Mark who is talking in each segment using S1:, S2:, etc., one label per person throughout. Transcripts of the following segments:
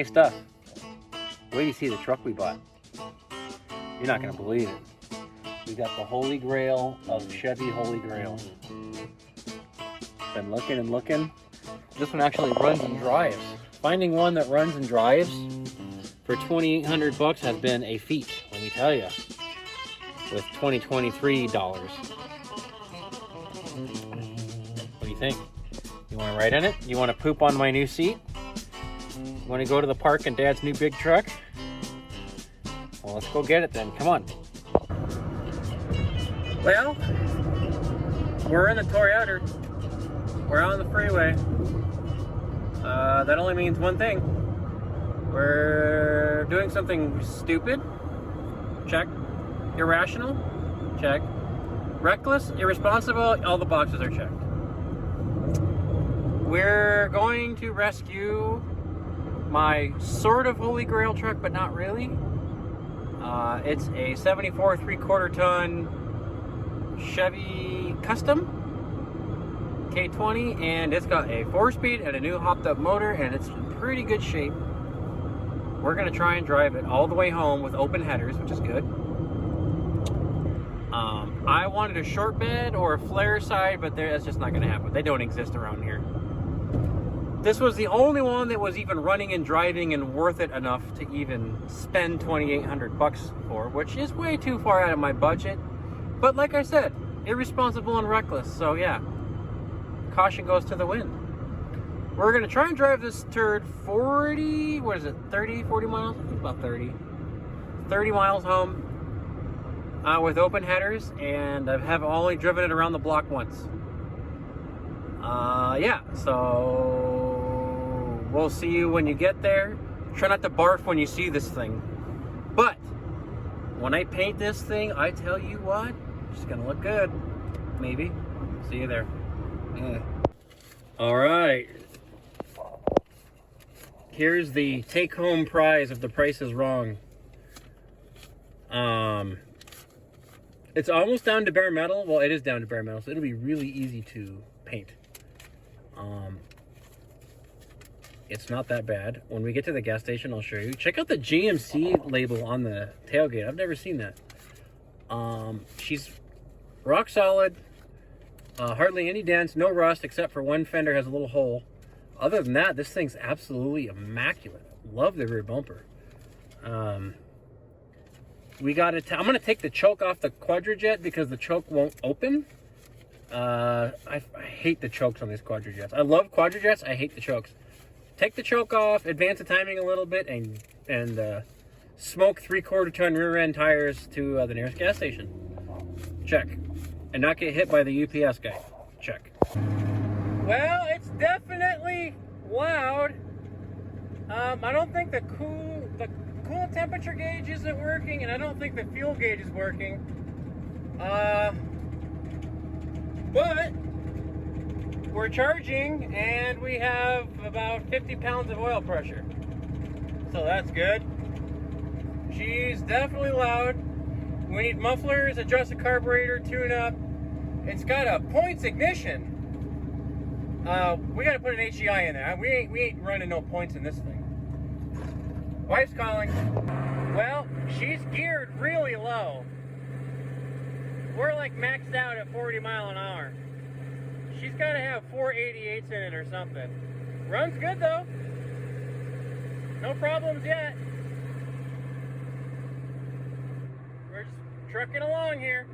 S1: Hey, Stuff. Wait till you see the truck we bought. You're not going to believe it. We got the holy grail of Chevy holy grails. Been looking and looking. This one actually runs and drives. Finding one that runs and drives for $2,800 has been a feat, let me tell you. With 2023 dollars. What do you think? You want to ride in it? You want to poop on my new seat? You want to go to the park in Dad's new big truck? Well, let's go get it then. Come on. Well, we're in the Toyota. We're on the freeway. That only means one thing. We're doing something stupid. Check. Irrational. Check. Reckless, irresponsible, all the boxes are checked. We're going to rescue my sort of holy grail truck, but not really. It's a 74 3/4 ton Chevy Custom K20, and it's got a 4-speed and a new hopped up motor, and it's in pretty good shape. We're gonna try and drive it all the way home with open headers, which is good. I wanted a short bed or a flare side, but that's just not gonna happen. They don't exist around here. This was the only one that was even running and driving and worth it enough to even spend $2,800 for, which is way too far out of my budget. But like I said, irresponsible and reckless, so yeah. Caution goes to the wind. We're gonna try and drive this turd 40 miles? I think about 30 miles home with open headers, and I have only driven it around the block once. Yeah, so we'll see you when you get there. Try not to barf when you see this thing. But when I paint this thing, I tell you what, it's gonna look good. Maybe. See you there. Yeah. All right. Here's the take-home prize of The Price is Wrong. It's almost down to bare metal. Well, it is down to bare metal, so it'll be really easy to paint. It's not that bad. When we get to the gas station, I'll show you. Check out the GMC label on the tailgate. I've never seen that. She's rock solid. Hardly any dents, no rust, except for one fender has a little hole. Other than that, this thing's absolutely immaculate. Love the rear bumper. We got it. I'm gonna take the choke off the Quadrajet because the choke won't open. I hate the chokes on these Quadrajets. I love Quadrajets. I hate the chokes. Take the choke off, advance the timing a little bit, and smoke 3/4 ton rear end tires to the nearest gas station. Check. And not get hit by the UPS guy. Check. Well, it's definitely loud. I don't think the coolant temperature gauge isn't working, and I don't think the fuel gauge is working. But we're charging, and we have about 50 pounds of oil pressure. So that's good. She's definitely loud. We need mufflers, adjust the carburetor, tune up. It's got a points ignition. We gotta put an HEI in there. We ain't running no points in this thing. Wife's calling. Well, she's geared really low. We're like maxed out at 40 miles an hour. She's gotta have 488s in it or something. Runs good though. No problems yet. We're just trucking along here.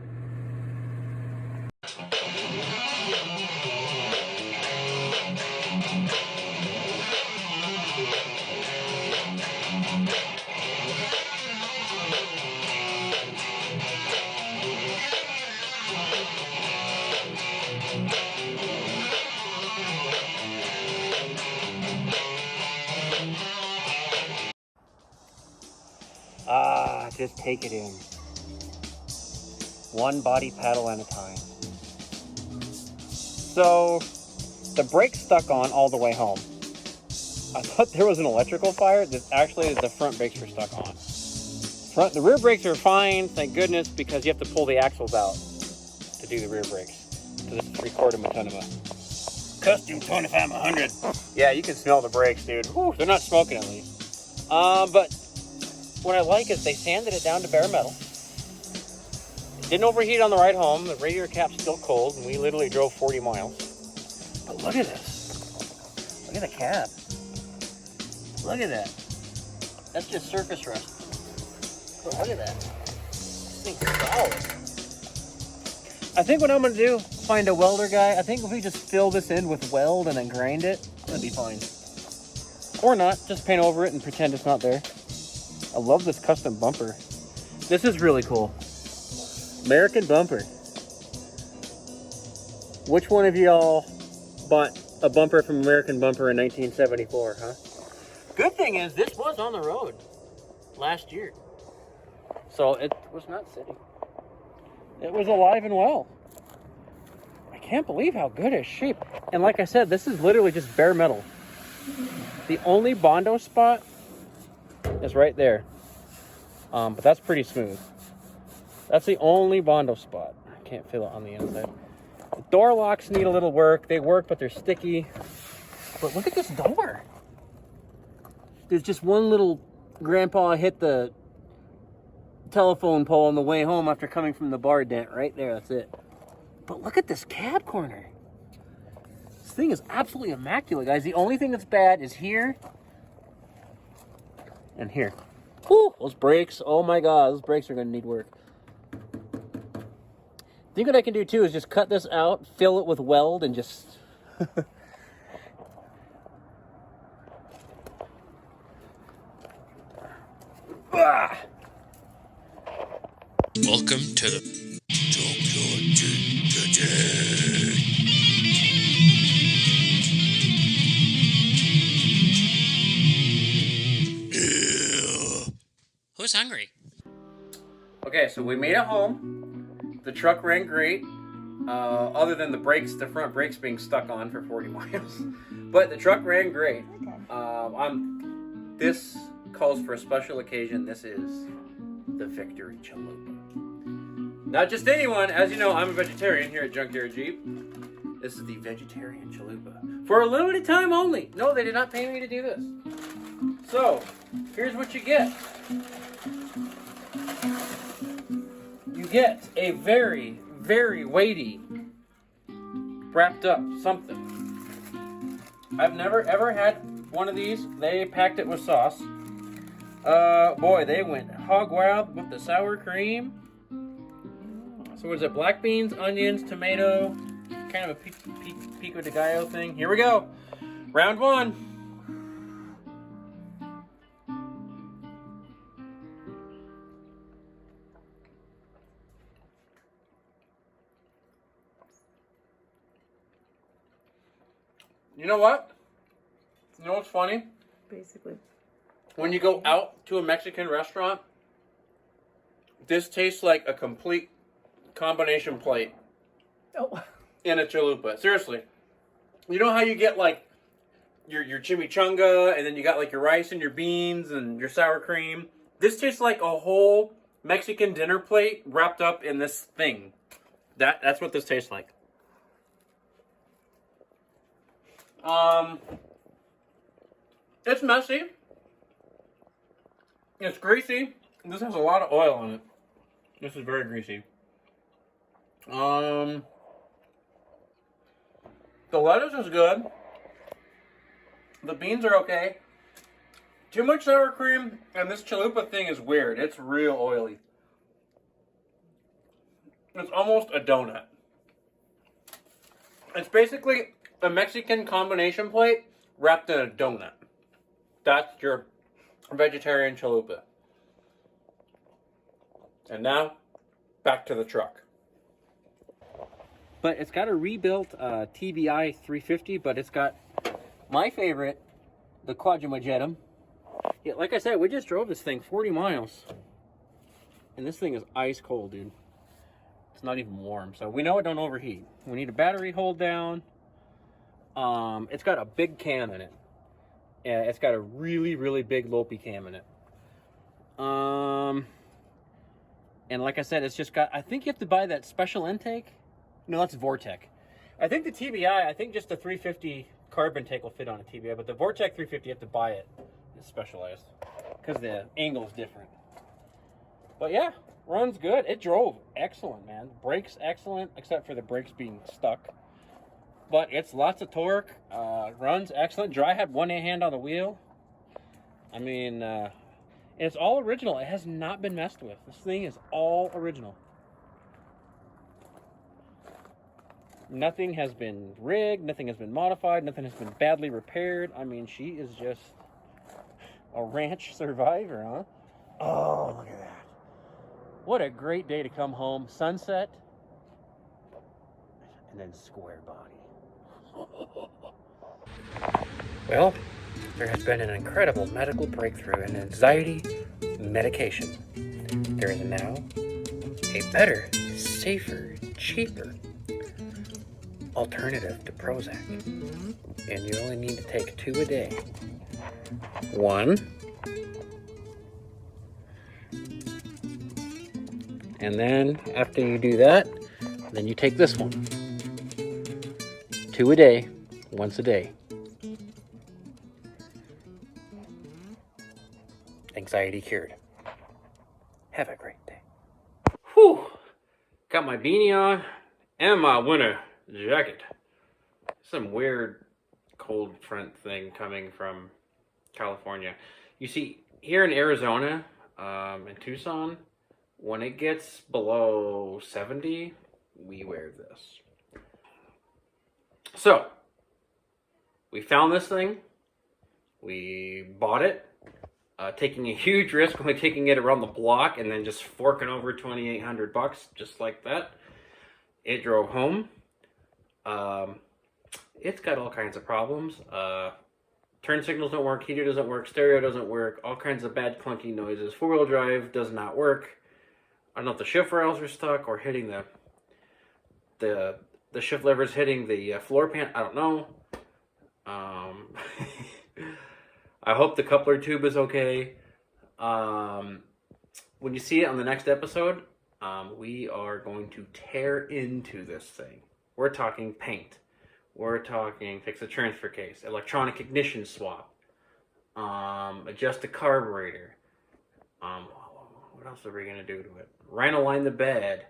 S1: Just take it in. One body paddle at a time. So, the brakes stuck on all the way home. I thought there was an electrical fire. Actually, the front brakes were stuck on. The rear brakes are fine, thank goodness, because you have to pull the axles out to do the rear brakes. Because it's 3/4 of a ton of a custom 2500. Yeah, you can smell the brakes, dude. Whew, they're not smoking at least. But what I like is they sanded it down to bare metal. It didn't overheat on the ride home. The radiator cap's still cold, and we literally drove 40 miles. But look at this. Look at the cab. Look at that. That's just surface rust. But look at that. This thing's solid. I think what I'm going to do, find a welder guy. I think if we just fill this in with weld and then grind it, that'd be fine. Or not, just paint over it and pretend it's not there. I love this custom bumper. This is really cool. American bumper. Which one of y'all bought a bumper from American Bumper in 1974, huh? Good thing is this was on the road last year. So it was not sitting. It was alive and well. I can't believe how good it's shaped. And like I said, this is literally just bare metal. The only Bondo spot is right there. But that's pretty smooth. That's the only Bondo spot. I can't feel it on the inside. The door locks need a little work. They work, but they're sticky. But look at this door. There's just one little grandpa hit the telephone pole on the way home after coming from the bar dent right there. That's it. But look at this cab corner. This thing is absolutely immaculate, guys. The only thing that's bad is here and here. Whew, those brakes, oh my god, those brakes are going to need work. I think what I can do too is just cut this out, fill it with weld, and just... Ah!
S2: Welcome to the Who's hungry?
S1: Okay, so we made it home. The truck ran great, other than the brakes, the front brakes being stuck on for 40 miles. But the truck ran great. This calls for a special occasion. This is the Victory Chalupa. Not just anyone. As you know, I'm a vegetarian here at Junkyard Jeep. This is the Vegetarian Chalupa. For a limited time only. No, they did not pay me to do this. So, here's what you get. You get a very, very weighty, wrapped up something. I've never ever had one of these. They packed it with sauce. Boy, they went hog wild with the sour cream. So what is it? Black beans, onions, tomato, kind of a pico de gallo thing. Here we go. Round one. You know what? You know what's funny?
S3: Basically.
S1: When you go out to a Mexican restaurant, this tastes like a complete combination plate.
S3: Oh.
S1: In a chalupa. Seriously. You know how you get like your chimichanga, and then you got like your rice and your beans and your sour cream? This tastes like a whole Mexican dinner plate wrapped up in this thing. That's what this tastes like. It's messy. It's greasy. This has a lot of oil on it. This is very greasy. The lettuce is good. The beans are okay. Too much sour cream, and this chalupa thing is weird. It's real oily. It's almost a donut. It's basically a Mexican combination plate wrapped in a donut. That's your vegetarian chalupa. And now, back to the truck. But it's got a rebuilt TBI 350, but it's got my favorite, the Quadrimageddon. Yeah, like I said, we just drove this thing 40 miles. And this thing is ice cold, dude. It's not even warm, so we know it don't overheat. We need a battery hold down. It's got a big cam in it. And it's got a really, really big Lopi cam in it. And like I said, it's just got, I think you have to buy that special intake. No, that's Vortec. I think the TBI, I think just the 350 carb intake will fit on a TBI, but the Vortec 350, you have to buy it. It's specialized. because the angle's different. But yeah, runs good. It drove excellent, man. Brakes excellent, except for the brakes being stuck. But it's lots of torque. Runs excellent. Dry had one hand on the wheel. I mean, it's all original. It has not been messed with. This thing is all original. Nothing has been rigged. Nothing has been modified. Nothing has been badly repaired. I mean, she is just a ranch survivor, huh? Oh, look at that. What a great day to come home. Sunset. And then square body. Well, there has been an incredible medical breakthrough in anxiety medication. There is now a better, safer, cheaper alternative to Prozac. And you only need to take 2 a day. 1. And then after you do that, then you take this one. 2 a day, once a day. Anxiety cured. Have a great day. Whew! Got my beanie on and my winter jacket. Some weird cold front thing coming from California. You see, here in Arizona, in Tucson, when it gets below 70, we wear this. So, we found this thing. We bought it. Taking a huge risk, only taking it around the block and then just forking over $2,800 just like that. It drove home. It's got all kinds of problems. Turn signals don't work, heater doesn't work, stereo doesn't work, all kinds of bad clunky noises. 4-wheel drive does not work. I don't know if the shift rails are stuck or hitting the shift levers hitting the floor pan. I don't know. I hope the coupler tube is okay. When you see it on the next episode, we are going to tear into this thing. We're talking paint. We're talking fix the transfer case, electronic ignition swap, adjust the carburetor. What else are we going to do to it? Rhino-line the bed.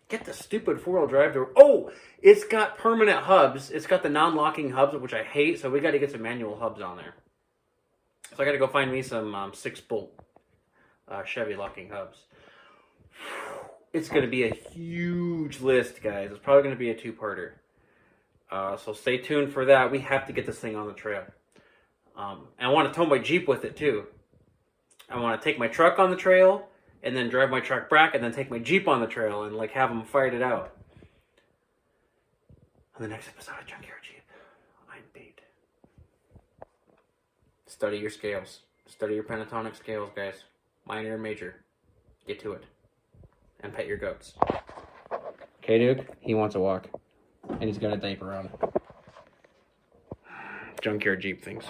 S1: Get the stupid 4-wheel drive door. Oh, it's got permanent hubs. It's got the non-locking hubs, which I hate, so we got to get some manual hubs on there. So I got to go find me some 6-bolt Chevy locking hubs. It's going to be a huge list, guys. It's probably going to be a 2-parter. So stay tuned for that. We have to get this thing on the trail. And I want to tow my Jeep with it, too. I want to take my truck on the trail, and then drive my truck back, and then take my Jeep on the trail, and like have them fight it out. On the next episode of Junkyard Jeep, I'm Pete. Study your scales. Study your pentatonic scales, guys. Minor and major. Get to it. And pet your goats. K-Duke, he wants a walk. And he's got a diaper on. Junkyard Jeep things.